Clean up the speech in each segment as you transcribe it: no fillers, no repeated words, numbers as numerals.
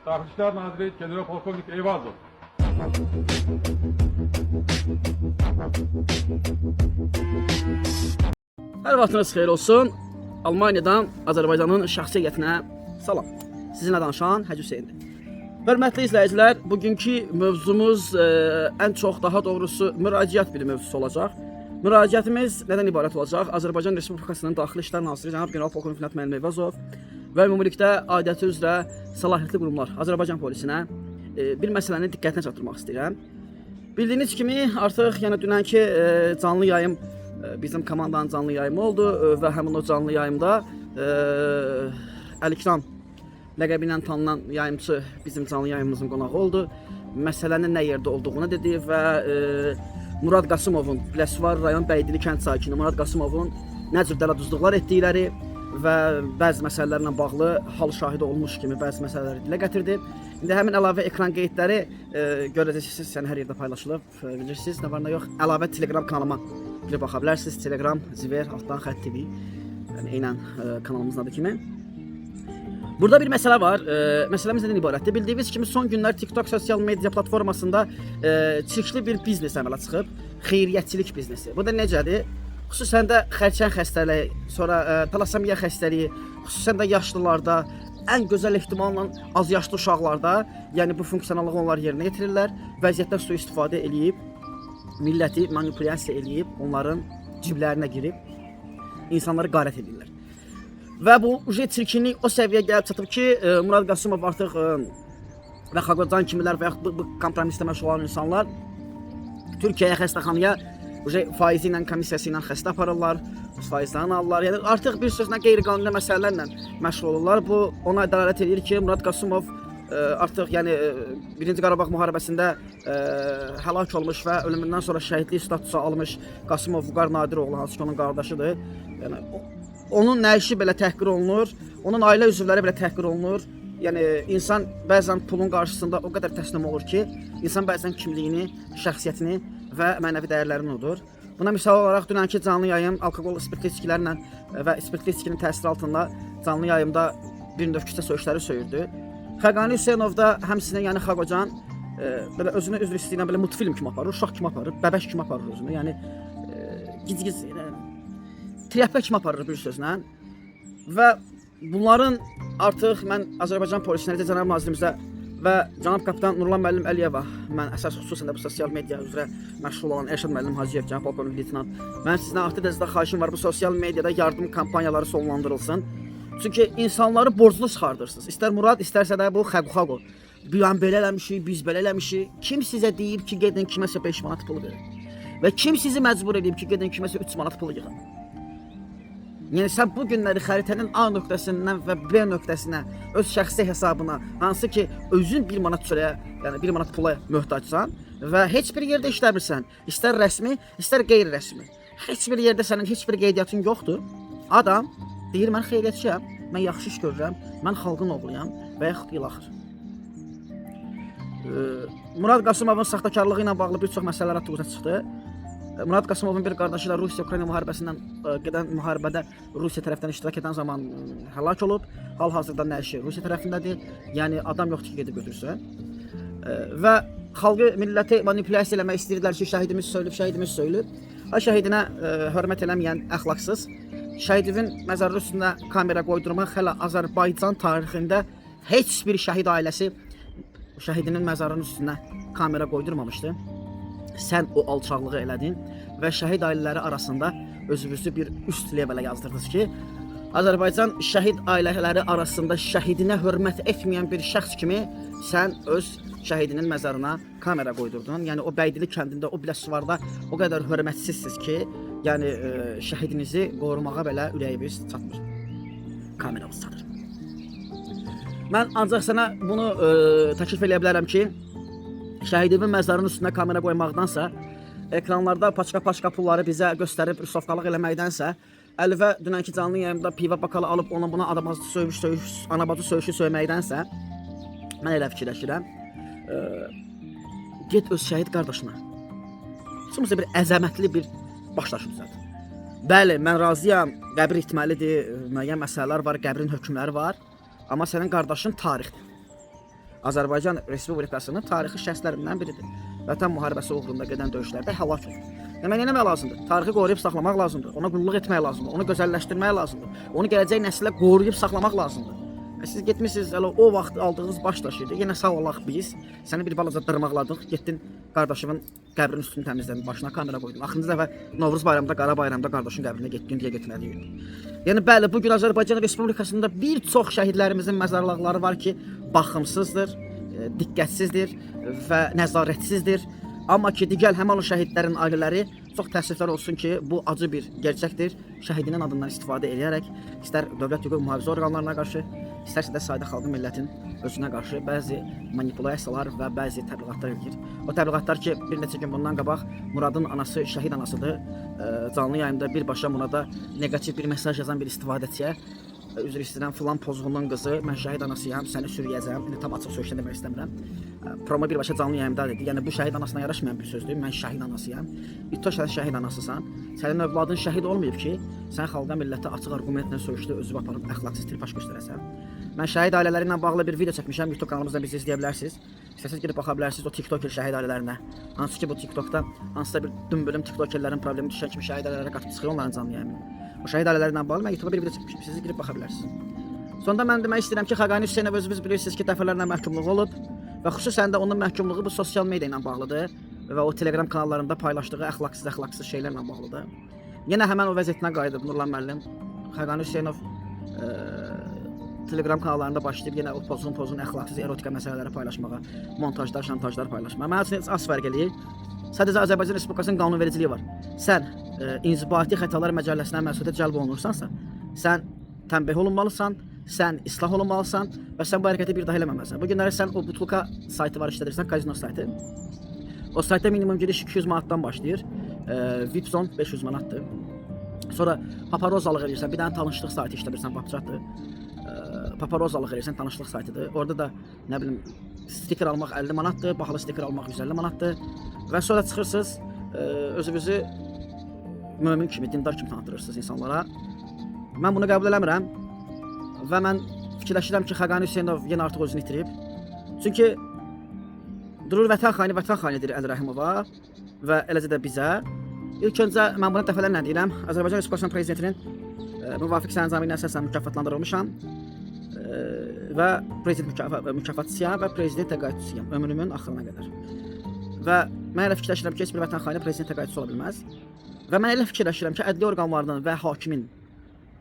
Daxili İşlər Naziri General Polkovnik Eyvazov. Hər vaxtınız xeyir olsun. Almaniyadan Azərbaycanın şəxsiyyətinə salam. Sizinlə danışan Hacı Hüseyndir. Hörmətli izləyicilər, bugünkü mövzumuz ən çox, daha doğrusu müraciət bir mövzusu olacaq. Müraciətimiz nədən ibarət olacaq? Azərbaycan Respublikasının Daxili İşlər Naziri Cənab General Polkovnik Finat müəllim Eyvazov və ümumilikdə aidiyyəti üzrə səlahiyyətli qurumlar Azərbaycan polisinə bir məsələni diqqətinə çatdırmaq istəyirəm. Bildiyiniz kimi artıq dünənki canlı yayım bizim komandanın canlı yayımı oldu və həmin o canlı yayımda Əlikram ləqəbi ilə tanınan yayımçı bizim canlı yayımımızın qonağı oldu. Məsələnin nə yerdə olduğunu dedi və Murad Qasımovun, Biləsuvar rayon Bəydili kənd sakini Murad Qasımovun nə cür dələduzluqlar etdikləri və bəzi məsələlərlə bağlı hal şahidi olmuş kimi bəzi məsələləri dilə gətirdi. İndi həmin əlavə ekran qeydləri görəcəksiniz, hər yerdə paylaşılıb, bilirsiniz, nə var nə yox. Əlavə Telegram kanalıma girib baxa bilərsiniz. Telegram, Ziver, altdan xətt TV, eynən kanalımızın adı kimi. Burada bir məsələ var. Məsələmiz nədən ibarətdir? Bildiyiniz kimi son günlər TikTok sosial media platformasında çirkli bir biznes əmələ çıxıb. Xeyriyyətçilik biznesi. Bu da necədir? Xüsusən də xərçəng xəstəliyi, sonra talasemiya xəstəliyi, xüsusən də yaşlılarda, ən gözəl ehtimalla az yaşlı uşaqlarda, yəni bu funksionallığı onlar yerinə yetirirlər. Vəziyyətdən sui-istifadə eləyib, milləti manipulyasiya eləyib, onların ciblərinə girib insanları qarət edirlər. Və bu çirkinlik o səviyyəyə gəlib çatıb ki, Murad Qasımov artıq və Xaqocan kimilər və yaxud bu kompromisdə məşğul olan insanlar Türkiyəyə xəstəxanaya faizi ilə, komissiyası ilə xəstə aparırlar, faizlərini alırlar. Yəni artıq bir sözlə qeyri-qanuni məsələlərlə məşğul olurlar. Bu ona dəlalət edir ki, Murad Qasımov artıq Birinci Qarabağ müharibəsində həlak olmuş və ölümündən sonra şəhidlik statusu almış Qasımov Vüqar Nadiroğlu, hansı ki onun qardaşıdır. Yəni onun nəşi belə təhqir olunur, onun ailə üzvləri belə təhqir olunur. Yəni insan bəzən pulun qarşısında o qədər təslim olur ki, insan bəzən kimliyini, şəxsiyyətini və mənəvi dəyərlərini unudur. Buna misal olaraq dünənki canlı yayım alkoqol spirtli içkilərlə və spirtli içkinin təsiri altında canlı yayımda bir növ küçə söyüşləri söyürdü. Xəqani Hüseynov da həmçinin, yəni Xaqocan belə özünü üzr istəyirəm, belə multfilm kimi aparır, uşaq kimi aparır, bəbəş kimi aparır özünü. Yəni giz-giz triyapə kimi aparır bir sözlə. Və bunların artıq mən Azərbaycan polisinə, cənab nazirimizə və cənab kapitan Nurlan müəllim Əliyeva, mən əsas xüsusən də bu sosial media üzrə məşğul olan Ərşad müəllim Hacıyev, cənab polkovnik leytenant, mən sizdən artıq dərəcədə xahişim var, bu sosial mediada yardım kampanyaları sonlandırılsın. Çünki insanları borclu çıxardırsınız. İstər Murad, istərsə də bu Xaqo. Bir belə eləmişik, biz belə eləmişik. Kim sizə deyib ki, gedin kiməsə 5 manat pul verin? Və kim sizi məcbur edib ki, gedin kiməsə 3 manat pul yığın? Yəni sən bu günləri xəritənin A nöqtəsindən və B nöqtəsinə öz şəxsi hesabına, hansı ki özün 1 manat çörəyə, yəni 1 manat pula möhtacsan və heç bir yerdə işləmirsən, istər rəsmi, istər qeyri-rəsmi. Heç bir yerdə sənin heç bir qeydiyyatın yoxdur. Adam deyir, mən xeyriyyətçiyəm, mən yaxşı iş görürəm, mən xalqın oğluyam və yaxud ilaxır. Murad Qasımovun saxtakarlığı ilə bağlı bir çox məsələlər artıq çıxdı. Murad Qasımovun bir qardaşı da Rusiya-Ukrayna müharibəsindən gedən müharibədə Rusiya tərəfdən iştirak edən zaman həlak olub. Hal-hazırda nəşi Rusiya tərəfindədir. Yəni adam yoxdur ki, gedib götürsün. Və xalqı, milləti manipulyasiya eləmək istəyirdilər ki, şəhidimiz söylüb. Şəhidinə hörmət eləməyən əxlaqsız, şəhidin məzarı üstünə kamera qoydurmaq hələ Azərbaycan tarixində heç bir şəhid ailəsi şəhidinin məzarının üstünə kamera qoydurmamışdı. Sən o alçaqlığı elədin və şəhid ailələri arasında özünüzü bir üst levelə yazdırdınız ki, Azərbaycan şəhid ailələri arasında şəhidinə hörmət etməyən bir şəxs kimi sən öz şəhidinin məzarına kamera qoydurdun. Yəni o Bəydili kəndində, o Biləsuvarda o qədər hörmətsizsiniz ki, yəni şəhidinizi qorumağa belə ürəyiniz çatmır. Kameramız çatır. Mən ancaq sənə bunu təklif eləyə bilərəm ki, şəhidimin məzarının üstünə kamera qoymaqdansa, ekranlarda paçka pulları bizə göstərib rüsovqalıq eləməkdənsə, Əlivə dünənki canlı yayımda piva bakalı alıb ona buna anabazı söyüşü söyməkdənsə, mən elə fikirləşirəm, get öz şəhid qardaşına. Sımıza bir əzəmətli bir başdaşı düzəld. Bəli, mən razıyam, qəbir itməlidir, müəyyən məsələlər var, qəbrin hökmləri var, amma sənin qardaşın tarixdir. Azərbaycan Respublikasının tarixi şəxslərindən biridir. Vətən müharibəsi uğrunda gedən döyüşlərdə həlak olur. Demək, nə etmək lazımdır? Tarixi qoruyub saxlamaq lazımdır. Ona qulluq etmək lazımdır. Onu gözəlləşdirmək lazımdır. Onu gələcək nəslə qoruyub saxlamaq lazımdır. Siz getmisiniz, elə o vaxt aldığınız baş daşıydı. Yenə sağ olaq biz. Səni bir balaca dırmaqladıq. Getdin qardaşımın qəbrinin üstünü təmizlədin, başına kamera qoydun. Axırıncı dəfə Novruz bayramında, Qara bayramda qardaşın qəbrinə getdin deyə getməliydin. Yəni bəli, bu gün Azərbaycan Respublikasında bir çox şəhidlərimizin məzarlıqları var ki, baxımsızdır, diqqətsizdir və nəzarətsizdir. Amma ki, digər həmin o şəhidlərin ailələri çox təəssüflər olsun ki, bu acı bir gerçəkdir. Şəhidinin adından istifadə edərək istər dövlət hüquq mühafizə orqanlarına qarşı, istərsə də sadə xalqın millətin özünə qarşı bəzi manipulyasiyalar və bəzi təbliğatlar edir. O təbliğatlar ki, bir neçə gün bundan qabaq Muradın anası şəhid anasıdır. Canlı yayında birbaşa Murada neqativ bir mesaj yazan bir istifadəçiyə üzr istəyirəm, filan pozğunun qızı, mən şəhid anasıyam, səni sürüyəcəm. İndi tam açıq söyüşdə demək istəmirəm. Promo birbaşa canlı yayımda dedi. Yəni bu şəhid anasına yaraşmayan bir sözdür. Mən şəhid anasıyam. İtto sən şəhid anasısan. Sənin övladın şəhid olmayıb ki, sən xalqa millətə açıq arqumentlə söyüşdə özü aparıb əxlaqsız tripaş göstərəsən. Mən şəhid ailələri ilə bağlı bir video çəkmişəm. YouTube kanalımızdan bizi izləyə bilərsiniz. İstəsəniz girib baxa bilərsiniz o TikToker şəhid ailələrinə. Hansı ki bu TikTokda hansısa bir dümbülüm TikTokerlərin problemi düşən kimi şəhid ailələrə qatıb çıxır onların canlı yayımına. O şəhid ailələri ilə bağlı mən YouTube'a bir video çəkmişəm. Siz girib baxa bilərsiniz. Sonda mən demək istəyirəm ki, Xaqani Hüseynov özünüz bilirsiniz ki, dəfələrlə məhkumluq olub və xüsusən də onun məhkumluğu bu sosial media ilə bağlıdır və o Telegram kanallarında paylaşdığı əxlaqsız şeylərlə bağlıdır. Yenə həmin o vəziyyətinə qayıdıb Nurlan müəllim. Xaqani Hüseynov Telegram kanallarında başlayıb yenə o pozun əxlaqsız erotika məsələləri paylaşmağa, montajlar, şantajlar paylaşmağa. Mənim üçün az fərq eləyir. Sadəcə Azərbaycan Respublikasının qanunvericiliyi var. Sən İnzibati Xətalar Məcəlləsinə məsuliyyətə cəlb olunursansa, sən tənbih olunmalısan, sən islah olunmalısan və sən bu hərəkəti bir daha eləməməlisən. Bu günləri sən o Butulka saytı var işlədirsən, Kazino saytı. O saytda minimum giriş 200 manatdan başlayır. VIP zone 500 manatdır. Sonra paparozalıq edirsən, bir dənə tanışlıq saytı işlədirsən, Babcatdır. Paparozalıq edirsən, tanışlıq saytıdır. Orada da nə bilim stiker almaq 50 manatdır, bahalı stiker almaq 150 manatdır. Və sonra çıxırsınız, özünüzü mömin kimi, dindar kimi tanıtırırsınız insanlara. Mən bunu qəbul eləmirəm və mən fikirləşirəm ki, Xaqani Hüseynov yenə artıq özünü itirib. Çünki durur vətən xainidir Əli Rəhimova və eləcə də bizə. İlk öncə mən bunu dəfələrlə deyirəm, Azərbaycan Respublikasının prezidentinin müvafiq sərəncamı ilə əsasən mükafatlandırılmışam və prezident mükafatçısıyam və prezident təqaüdçüsüyəm ömrümün axırına qədər. Və mən elə fikirləşirəm ki, heç bir vətən xaini prezident təqaüdçüsü ola bilməz. Və mən elə fikirləşirəm ki, ədliyyə orqanlarının və hakimin,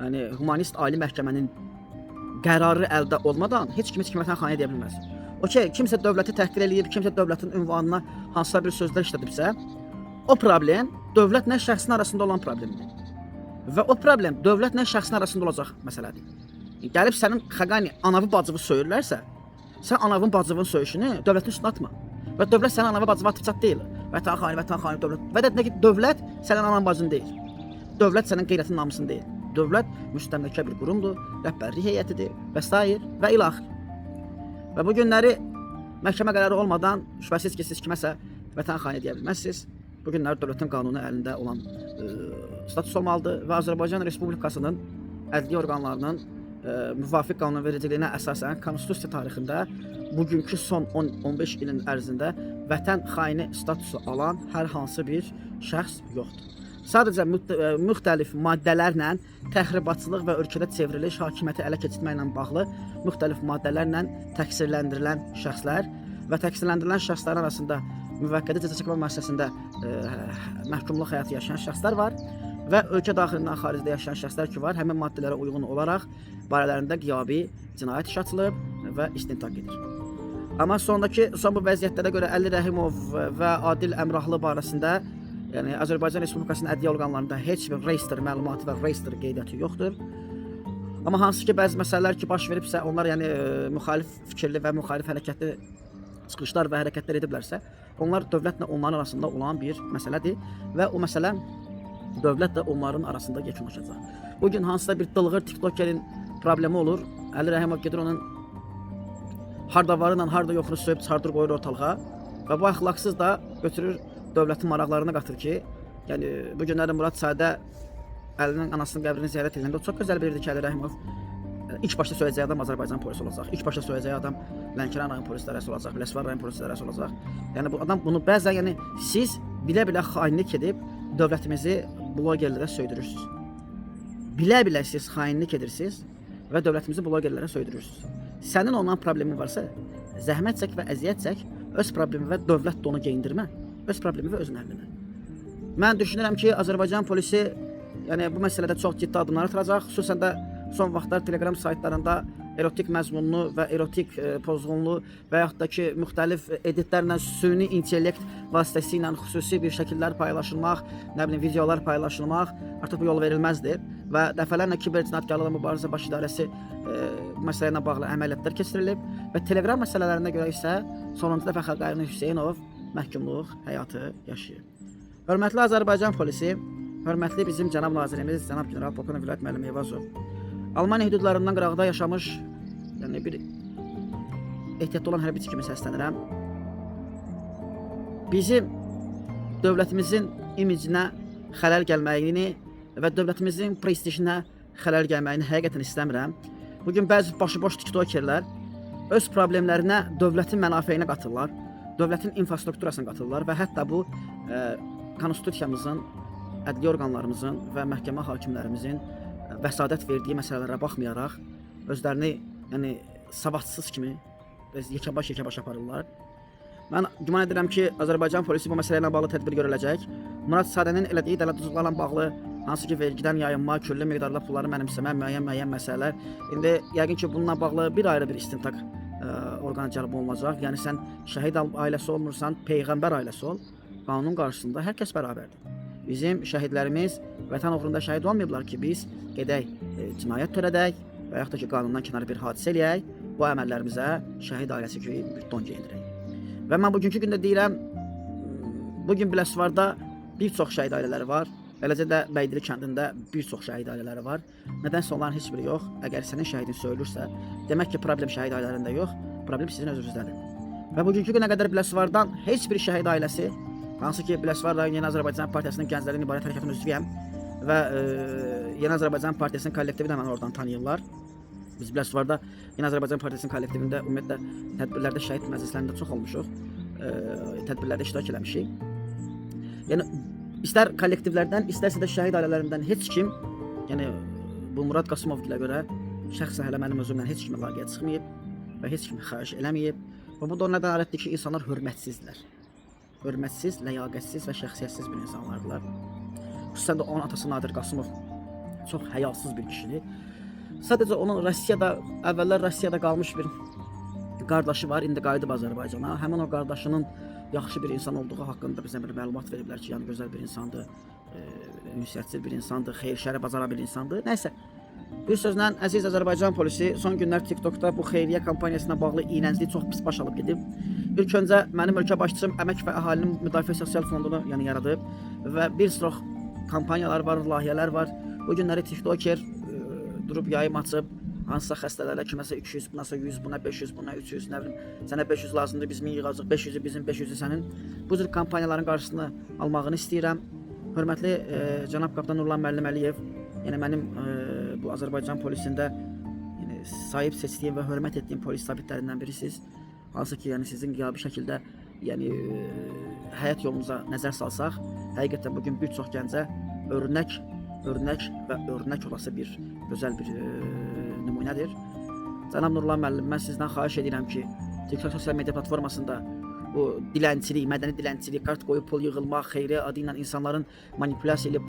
yəni humanist ali məhkəmənin qərarı əldə olmadan heç kim vətən xaini deyə bilməz. Okey, kimsə dövləti təhqir eləyib, kimsə dövlətin ünvanına hansısa bir sözlər işlədibsə, o problem dövlətlə şəxsin arasında olan problemdir. Və o problem dövlətlə şəxsin arasında olacaq məsələdir. Gəlib sənin Xaqani anavı bacıvı söyürlərsə, sən anavın bacıvın söyüşünü dövlətin üstünə atma. Və dövlət sənin anavı bacıvı atıb çat deyil. Vətən xaini dövlət. Və də ki, dövlət sənin anan bacın deyil. Dövlət sənin qeyrətin namusun deyil. Dövlət müstəmləkə bir qurumdur, rəhbərlik heyətidir və s. və ilax. Və bu günləri məhkəmə qərarı olmadan şübhəsiz ki, siz kiməsə vətən xaini deyə bilməzsiniz. Bu günləri dövlətin qanunu əlində olan status olmalıdır və Azərbaycan Respublikasının ədliyyə orqanlarının müvafiq qanunvericiliyinə əsasən konstitusiya tarixində bugünkü son 10-15 ilin ərzində vətən xaini statusu alan hər hansı bir şəxs yoxdur. Sadəcə müxtəlif maddələrlə təxribatçılıq və ölkədə çevriliş, hakimiyyəti ələ keçirməklə bağlı müxtəlif maddələrlə təqsirləndirilən şəxslər və təqsirləndirilən şəxslərin arasında müvəqqəti cəza çəkmə müəssisəsində məhkumluq həyatı yaşayan şəxslər var və ölkə daxilindən xaricdə yaşayan şəxslər ki var, həmin maddələrə uyğun olaraq barələrində qiyabi cinayət iş açılıb və istintaq edir. Amma son bu vəziyyətlərə görə Əli Rəhimov və Adil Əmrahlı barəsində, yəni Azərbaycan Respublikasının ədliyyə orqanlarında heç bir reestr məlumatı və reestr qeydiyyatı yoxdur. Amma hansı ki bəzi məsələlər ki baş veribsə, onlar yəni müxalif fikirli və müxalif hərəkətli çıxışlar və hərəkətlər ediblərsə, onlar dövlətlə onların arasında olan bir məsələdir və o məsələ dövlətlə onların arasında yekunlaşacaq. Bugün hansısa bir dılğır TikTokerin problemi olur, Əli Rəhimov gedir onun harda varı ilə harda yoxunu söyüb çıxardır qoyur ortalığa və bu əxlaqsız da götürür dövlətin maraqlarına qatır ki, yəni bu günləri Murad Sadə Əlinin anasının qəbrini ziyarət edəndə o çox gözəl bilirdi ki, Əli Rəhimov ilk başda söyləyəcəyi adam Azərbaycan polisi olacaq. İlk başda söyləyəcəyi adam Lənkəran rayon polis idarəsi olacaq, Biləsuvar rayon polis idarəsi olacaq. Yəni bu adam bunu bəzən yəni siz bilə-bilə xainlik edib dövlətimizi blogerlərə söydürürsünüz. Bilə-bilə siz xainlik edirsiniz və dövlətimizi blogerlərə söydürürsünüz. Sənin ondan problemin varsa, zəhmət çək və əziyyət çək, öz problemi və dövlət də onu geyindirmə, öz problemi və özün əllinə. Mən düşünürəm ki, Azərbaycan polisi yəni bu məsələdə çox ciddi addımlar atacaq. Xüsusən də son vaxtlar Telegram saytlarında erotik məzmunlu və erotik pozğunlu və yaxud da ki, müxtəlif editlərlə süni intellekt vasitəsilə xüsusi bir şəkillər paylaşılmaq, nə bilim videolar paylaşılmaq artıq bu yol verilməzdir və dəfələrlə kiber cinayətkarlıqla mübarizə baş idarəsi bu məsələ ilə bağlı əməliyyatlar keçirilib və Telegram məsələlərinə görə isə sonuncu dəfə Xəqani Hüseynov məhkumluq həyatı yaşayır. Hörmətli Azərbaycan polisi, hörmətli bizim cənab nazirimiz, cənab general polkovnik Vilayət müəllim Eyvazov, Almaniya hüdudlarından qıraqda yaşamış, yəni bir ehtiyatlı olan hərbiçi kimi səslənirəm. Bizim dövlətimizin imicinə xələl gəlməyini və dövlətimizin prestijinə xələl gəlməyini həqiqətən istəmirəm. Bugün bəzi başıboş tiktokerlər öz problemlərinə dövlətin mənafeyinə qatırlar, dövlətin infrastrukturasına qatırlar və hətta bu konstitusiyamızın, ədli orqanlarımızın və məhkəmə hakimlərimizin vəsadət verdiyi məsələlərə baxmayaraq özlərini yəni savadsız kimi yekəbaş aparırlar. Mən güman edirəm ki, Azərbaycan polisi bu məsələ ilə bağlı tədbir görüləcək. Murad Sadənin elədiyi dələduzluqlarla bağlı hansı ki vergidən yayınma, küllü miqdarda pulları mənimsəmə, müəyyən məsələlər. İndi yəqin ki, bununla bağlı bir ayrı bir istintaq orqanı cəlb olunacaq. Yəni sən şəhid ailəsi olmursan, peyğəmbər ailəsi ol. Qanunun qarşısında hər kəs bərabərdir. Bizim şəhidlərimiz vətən uğrunda şəhid olmayıblar ki, biz gedək cinayət törədək və yaxud da ki, qanundan kənar bir hadisə eləyək, bu əməllərimizə şəhid ailəsi kimi bir don geyindirək. Və mən bugünkü gündə deyirəm, bugün Biləsuvarda bir çox şəhid ailələri var, eləcə də Bəydili kəndində bir çox şəhid ailələri var. Nədənsə onların heç biri yox. Əgər sənin şəhidin söyülürsə, demək ki, problem şəhid ailələrində yox, problem sizin özünüzdədir. Və bugünkü günə qədər Biləsuvardan heç bir şəhid ailəsi, hansı ki, Biləsuvar rayon Yeni Azərbaycan Partiyasının gənclərin ibarət hərəkatının üzvüyəm və Yeni Azərbaycan Partiyasının kollektivi də məni oradan tanıyırlar. Biz Biləsuvarda Yeni Azərbaycan Partiyasının kollektivində ümumiyyətlə tədbirlərdə şəhid məclislərində çox olmuşuq, tədbirlərdə iştirak eləmişik. Yəni istər kollektivlərdən, istərsə də şəhid ailələrindən heç kim, yəni bu Murad Qasımov ilə görə şəxsən hələ mənim özümdən heç kimi əlaqəyə çıxmayıb və heç kimi xahiş eləməyib. Və bu da ondan ibarətdir ki, insanlar hörmətsizdirlər. Hörmətsiz, ləyaqətsiz və şəxsiyyətsiz bir insanlardılar. Xüsusən də onun atası Nadir Qasımov çox həyasız bir kişidir. Sadəcə onun Rusiyada, əvvəllər Rusiyada qalmış bir qardaşı var, indi qayıdıb Azərbaycana. Həmin o qardaşının yaxşı bir insan olduğu haqqında bizə bir məlumat veriblər ki, yəni gözəl bir insandır, ünsiyyətçil bir insandır, xeyir-şəri bacara bir insandır. Nəysə, bir sözlə əziz Azərbaycan polisi son günlər TikTokda bu xeyriyyə kampaniyasına bağlı iyrənclik çox pis baş alıb gedib. İlk öncə mənim ölkə başçım Əmək və Əhalinin Müdafiə Sosial Fondunu yəni yaradıb və bir çox kampaniyalar var, layihələr var. Bu günləri TikToker durub yayım açıb hansısa xəstələrə kiməsə 200, bunasa 100, buna 500, buna 300, nə bilim, sənə 500 lazımdır, biz 1000 yığacaq, 500'ü bizim, 500'ü sənin. Bu cür kampaniyaların qarşısını almağını istəyirəm. Hörmətli cənab kapitan Nurlan müəllim Əliyev, yəni mənim bu Azərbaycan polisində yəni sahib seçdiyim və hörmət etdiyim polis zabitlərindən birisiniz. Hansı ki, yəni sizin qiyabi şəkildə yəni həyat yolunuza nəzər salsaq, həqiqətən bugün bir çox gəncə örnək olası bir gözəl bir nümunədir. Cənab Nurlan müəllim, mən sizdən xahiş edirəm ki, TikTok sosial media platformasında bu dilənçilik, mədəni dilənçilik, kart qoyub pul yığılmaq, xeyriyyə adı ilə insanların manipulyasiya ilə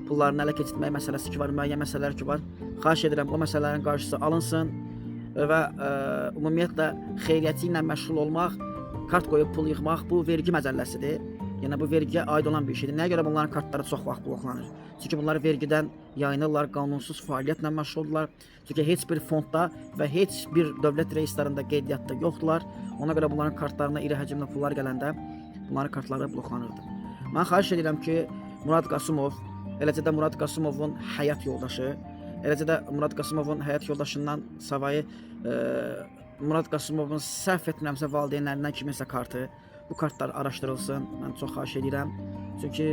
pullarını ələ keçirmək məsələsi ki var, müəyyən məsələlər ki var. Xahiş edirəm, bu məsələlərin qarşısı alınsın və ümumiyyətlə xeyriyyəçi ilə məşğul olmaq, kart qoyub pul yığmaq bu vergi məcəlləsidir. Yəni bu vergiyə aid olan bir şeydir. Nəyə görə bunların kartları çox vaxt bloklanır? Çünki bunlar vergidən yayınırlar, qanunsuz fəaliyyətlə məşğuldurlar. Çünki heç bir fondda və heç bir dövlət reyestrlərində qeydiyyatda yoxdurlar. Ona görə bunların kartlarına iri həcmli pullar gələndə bunların kartları bloklanırdı. Mən xahiş edirəm ki, Murad Qasımov, eləcə də Murad Qasımovun həyat yoldaşı, eləcə də Murad Qasımovun həyat yoldaşından savayı Murad Qasımovun səhv etmirəmsə valideynlərindən kiminsə kartı, bu kartlar araşdırılsın. Mən çox xahiş edirəm. Çünki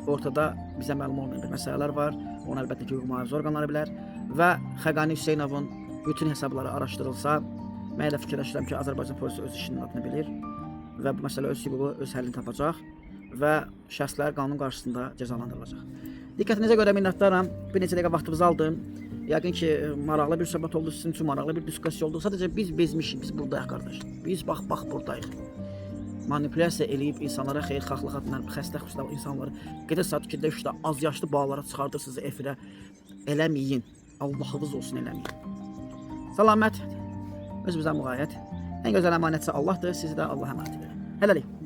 ortada bizə məlum olmayan bir məsələlər var. Onu əlbəttə ki, hüquq mühafizə orqanları bilər və Xəqani Hüseynovun bütün hesabları araşdırılsa, Mən də fikirləşirəm ki, Azərbaycan polisi öz işinin adını bilir və bu məsələ öz hüququ, öz həllini tapacaq və şəxslər qanun qarşısında cəzalandırılacaq. Diqqətinizə görə minnətdaram. Bir neçə dəqiqə vaxtınızı aldım. Yəqin ki, maraqlı bir söhbət oldu, sizin üçün maraqlı bir diskussiya oldu. Sadəcə biz bezmişik, biz buradayıq qardaş. Biz bax buradayıq. Manipulyasiya eləyib insanlara xeyirxahlıq adına xəstə insanları gecə saat 2-də 3-də az yaşlı balalara çıxardırsınız efirə. Eləməyin. Allahınız olsun, eləməyin. Salamət, özünüzə müğayət. Ən gözəl əmanətsə Allahdır, sizi də Allah əmanət edir. Hələlik.